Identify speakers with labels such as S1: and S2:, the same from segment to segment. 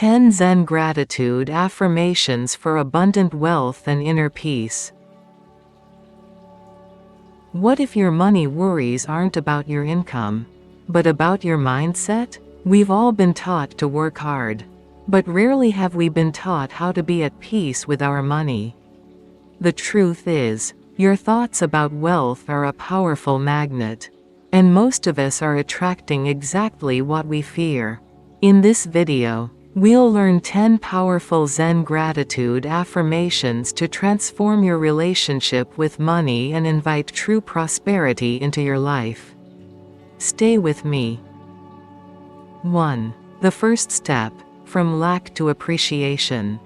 S1: 10 Zen Gratitude Affirmations for Abundant Wealth and Inner Peace. What if your money worries aren't about your income, but about your mindset? We've all been taught to work hard, but rarely have we been taught how to be at peace with our money. The truth is, your thoughts about wealth are a powerful magnet, and most of us are attracting exactly what we fear. In this video, we'll learn 10 powerful Zen gratitude affirmations to transform your relationship with money and invite true prosperity into your life. Stay with me. 1. The first step, from lack to appreciation.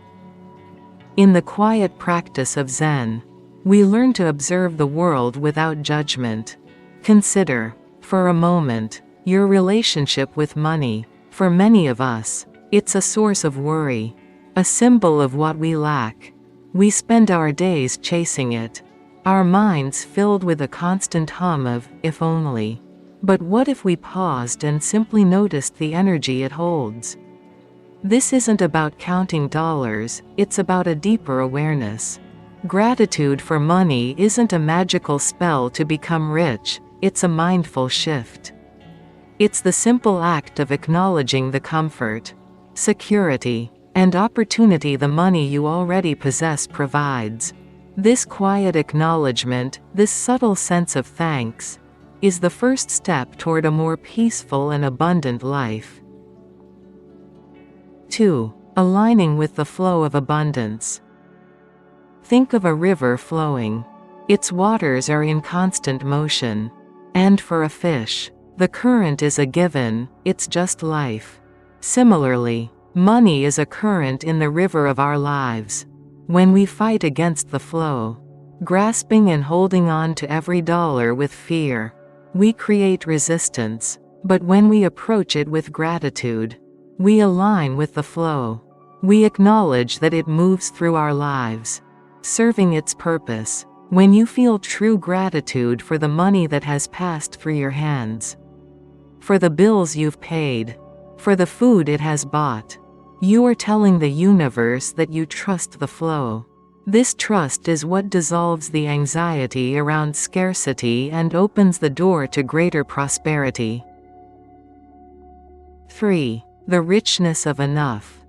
S1: In the quiet practice of Zen, we learn to observe the world without judgment. Consider, for a moment, your relationship with money. For many of us, it's a source of worry, a symbol of what we lack. We spend our days chasing it, our minds filled with a constant hum of, if only. But what if we paused and simply noticed the energy it holds? This isn't about counting dollars, it's about a deeper awareness. Gratitude for money isn't a magical spell to become rich, it's a mindful shift. It's the simple act of acknowledging the comfort, security, and opportunity the money you already possess provides. This quiet acknowledgement, this subtle sense of thanks, is the first step toward a more peaceful and abundant life. 2. Aligning with the flow of abundance. Think of a river flowing. Its waters are in constant motion. And for a fish, the current is a given, it's just life. Similarly, money is a current in the river of our lives. When we fight against the flow, grasping and holding on to every dollar with fear, we create resistance. But when we approach it with gratitude, we align with the flow. We acknowledge that it moves through our lives, serving its purpose. When you feel true gratitude for the money that has passed through your hands, for the bills you've paid, for the food it has bought, you are telling the universe that you trust the flow. This trust is what dissolves the anxiety around scarcity and opens the door to greater prosperity. 3. The richness of enough.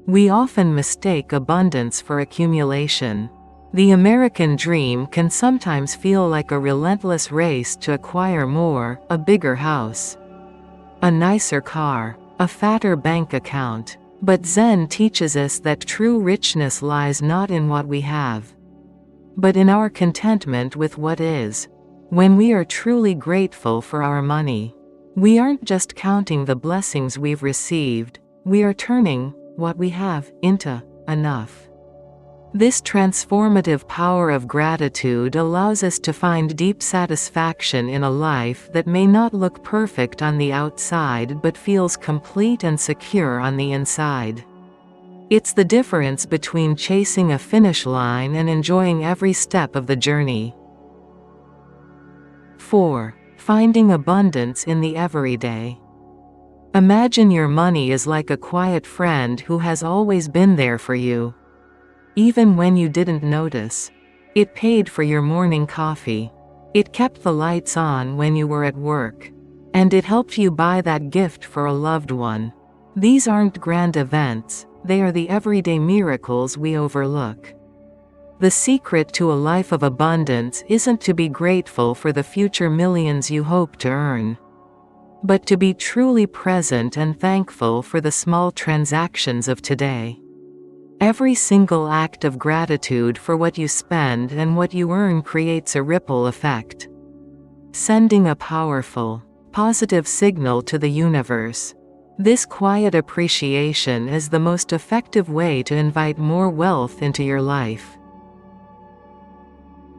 S1: We often mistake abundance for accumulation. The American dream can sometimes feel like a relentless race to acquire more, a bigger house, a nicer car, a fatter bank account. But Zen teaches us that true richness lies not in what we have, but in our contentment with what is. When we are truly grateful for our money, we aren't just counting the blessings we've received, we are turning what we have into enough. This transformative power of gratitude allows us to find deep satisfaction in a life that may not look perfect on the outside but feels complete and secure on the inside. It's the difference between chasing a finish line and enjoying every step of the journey. 4. Finding abundance in the everyday. Imagine your money is like a quiet friend who has always been there for you. Even when you didn't notice, it paid for your morning coffee. It kept the lights on when you were at work. And it helped you buy that gift for a loved one. These aren't grand events, they are the everyday miracles we overlook. The secret to a life of abundance isn't to be grateful for the future millions you hope to earn, but to be truly present and thankful for the small transactions of today. Every single act of gratitude for what you spend and what you earn creates a ripple effect, sending a powerful, positive signal to the universe. This quiet appreciation is the most effective way to invite more wealth into your life.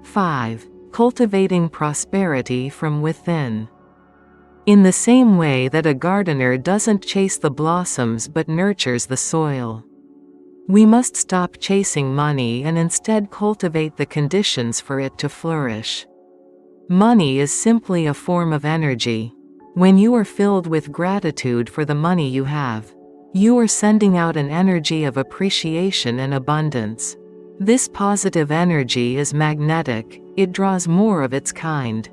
S1: 5. Cultivating prosperity from within. In the same way that a gardener doesn't chase the blossoms but nurtures the soil, we must stop chasing money and instead cultivate the conditions for it to flourish. Money is simply a form of energy. When you are filled with gratitude for the money you have, You are sending out an energy of appreciation and abundance. This positive energy is magnetic, it draws more of its kind.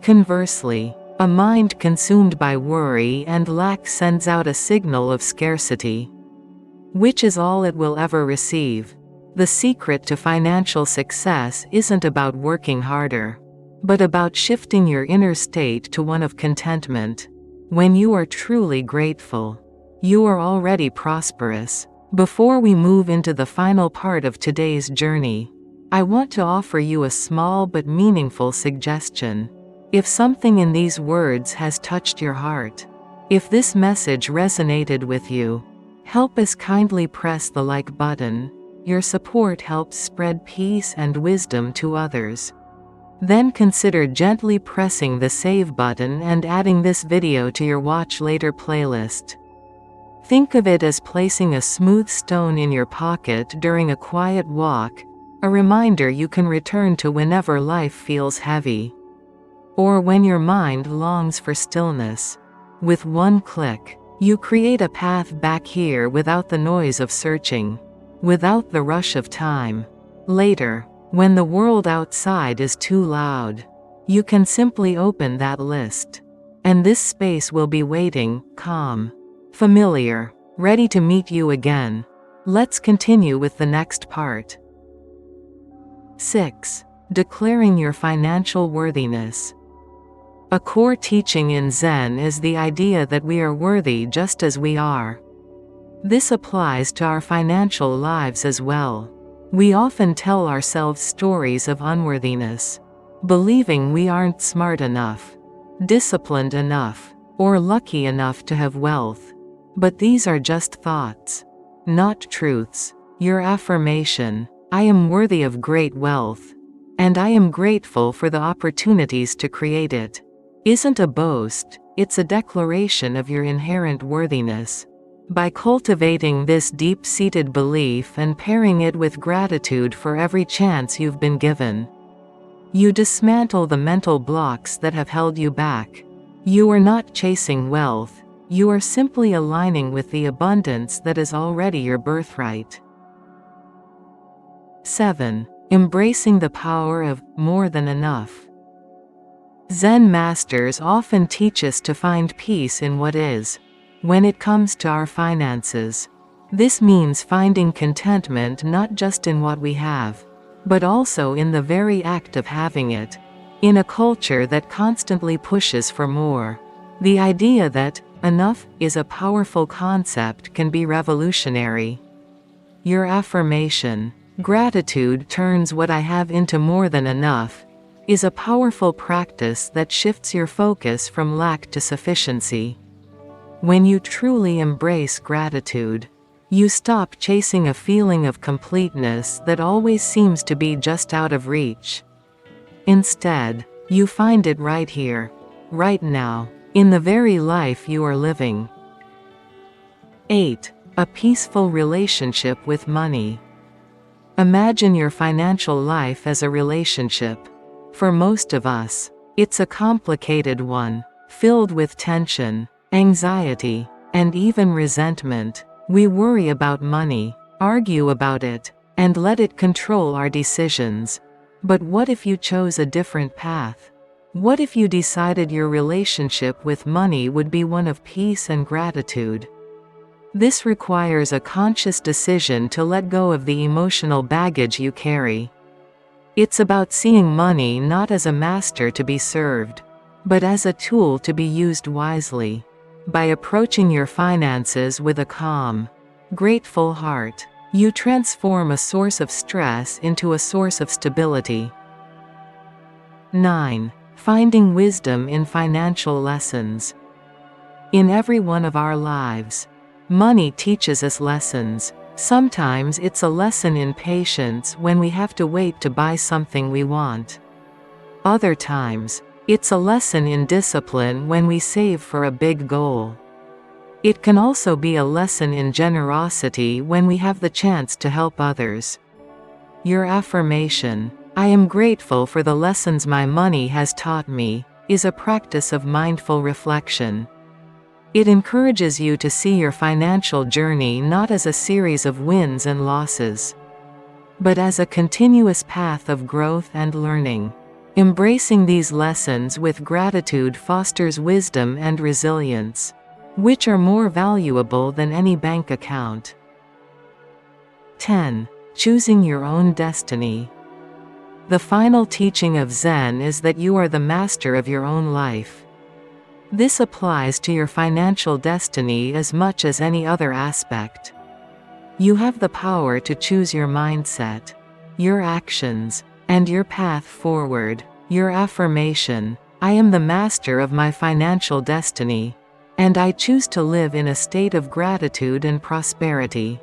S1: Conversely, a mind consumed by worry and lack sends out a signal of scarcity, which is all it will ever receive. The secret to financial success isn't about working harder, but about shifting your inner state to one of contentment. When you are truly grateful, you are already prosperous. Before we move into the final part of today's journey, I want to offer you a small but meaningful suggestion. If something in these words has touched your heart, if this message resonated with you, help us kindly press the like button. Your support helps spread peace and wisdom to others. Then consider gently pressing the save button and adding this video to your watch later playlist. Think of it as placing a smooth stone in your pocket during a quiet walk, a reminder you can return to whenever life feels heavy, or when your mind longs for stillness. With one click, you create a path back here without the noise of searching, without the rush of time. Later, when the world outside is too loud, you can simply open that list, and this space will be waiting, calm, familiar, ready to meet you again. Let's continue with the next part. 6. Declaring your financial worthiness. A core teaching in Zen is the idea that we are worthy just as we are. This applies to our financial lives as well. We often tell ourselves stories of unworthiness, believing we aren't smart enough, disciplined enough, or lucky enough to have wealth. But these are just thoughts, not truths. Your affirmation, "I am worthy of great wealth, and I am grateful for the opportunities to create it," isn't a boast, it's a declaration of your inherent worthiness. By cultivating this deep-seated belief and pairing it with gratitude for every chance you've been given, you dismantle the mental blocks that have held you back. You are not chasing wealth, you are simply aligning with the abundance that is already your birthright. 7. Embracing the power of more than enough. Zen masters often teach us to find peace in what is. When it comes to our finances, this means finding contentment not just in what we have, but also in the very act of having it. In a culture that constantly pushes for more, the idea that enough is a powerful concept can be revolutionary. Your affirmation, "Gratitude turns what I have into more than enough," is a powerful practice that shifts your focus from lack to sufficiency. When you truly embrace gratitude, you stop chasing a feeling of completeness that always seems to be just out of reach. Instead, you find it right here, right now, in the very life you are living. 8. A peaceful relationship with money. Imagine your financial life as a relationship. For most of us, it's a complicated one, filled with tension, anxiety, and even resentment. We worry about money, argue about it, and let it control our decisions. But what if you chose a different path? What if you decided your relationship with money would be one of peace and gratitude? This requires a conscious decision to let go of the emotional baggage you carry. It's about seeing money not as a master to be served, but as a tool to be used wisely. By approaching your finances with a calm, grateful heart, you transform a source of stress into a source of stability. 9. Finding wisdom in financial lessons. In every one of our lives, money teaches us lessons. Sometimes it's a lesson in patience when we have to wait to buy something we want. Other times, it's a lesson in discipline when we save for a big goal. It can also be a lesson in generosity when we have the chance to help others. Your affirmation, "I am grateful for the lessons my money has taught me," is a practice of mindful reflection. It encourages you to see your financial journey not as a series of wins and losses, but as a continuous path of growth and learning. Embracing these lessons with gratitude fosters wisdom and resilience, which are more valuable than any bank account. 10. Choosing your own destiny. The final teaching of Zen is that you are the master of your own life. This applies to your financial destiny as much as any other aspect. You have the power to choose your mindset, your actions, and your path forward. Your affirmation, "I am the master of my financial destiny, and I choose to live in a state of gratitude and prosperity,"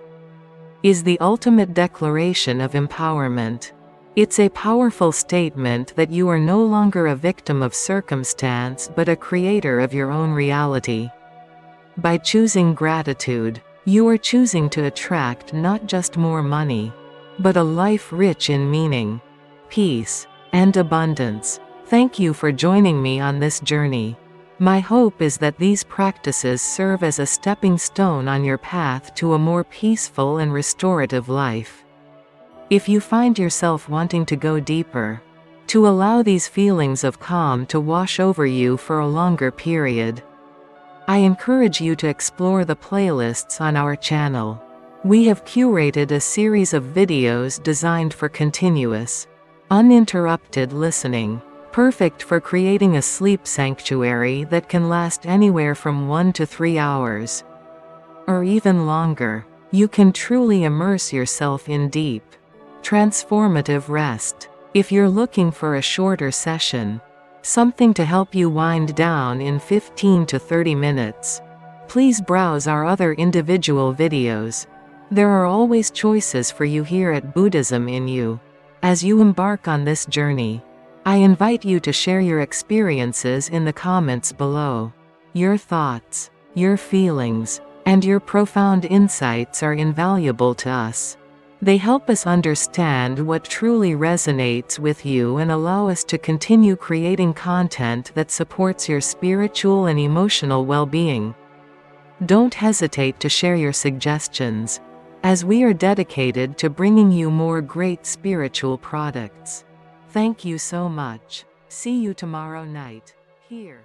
S1: is the ultimate declaration of empowerment. It's a powerful statement that you are no longer a victim of circumstance but a creator of your own reality. By choosing gratitude, you are choosing to attract not just more money, but a life rich in meaning, peace, and abundance. Thank you for joining me on this journey. My hope is that these practices serve as a stepping stone on your path to a more peaceful and restorative life. If you find yourself wanting to go deeper, to allow these feelings of calm to wash over you for a longer period, I encourage you to explore the playlists on our channel. We have curated a series of videos designed for continuous, uninterrupted listening, perfect for creating a sleep sanctuary that can last anywhere from 1 to 3 hours, or even longer. You can truly immerse yourself in deep, transformative rest. If you're looking for a shorter session, something to help you wind down in 15 to 30 minutes, please browse our other individual videos. There are always choices for you here at Buddhism in You. As you embark on this journey, I invite you to share your experiences in the comments below. Your thoughts, your feelings, and your profound insights are invaluable to us. They help us understand what truly resonates with you and allow us to continue creating content that supports your spiritual and emotional well-being. Don't hesitate to share your suggestions, as we are dedicated to bringing you more great spiritual products. Thank you so much. See you tomorrow night, here.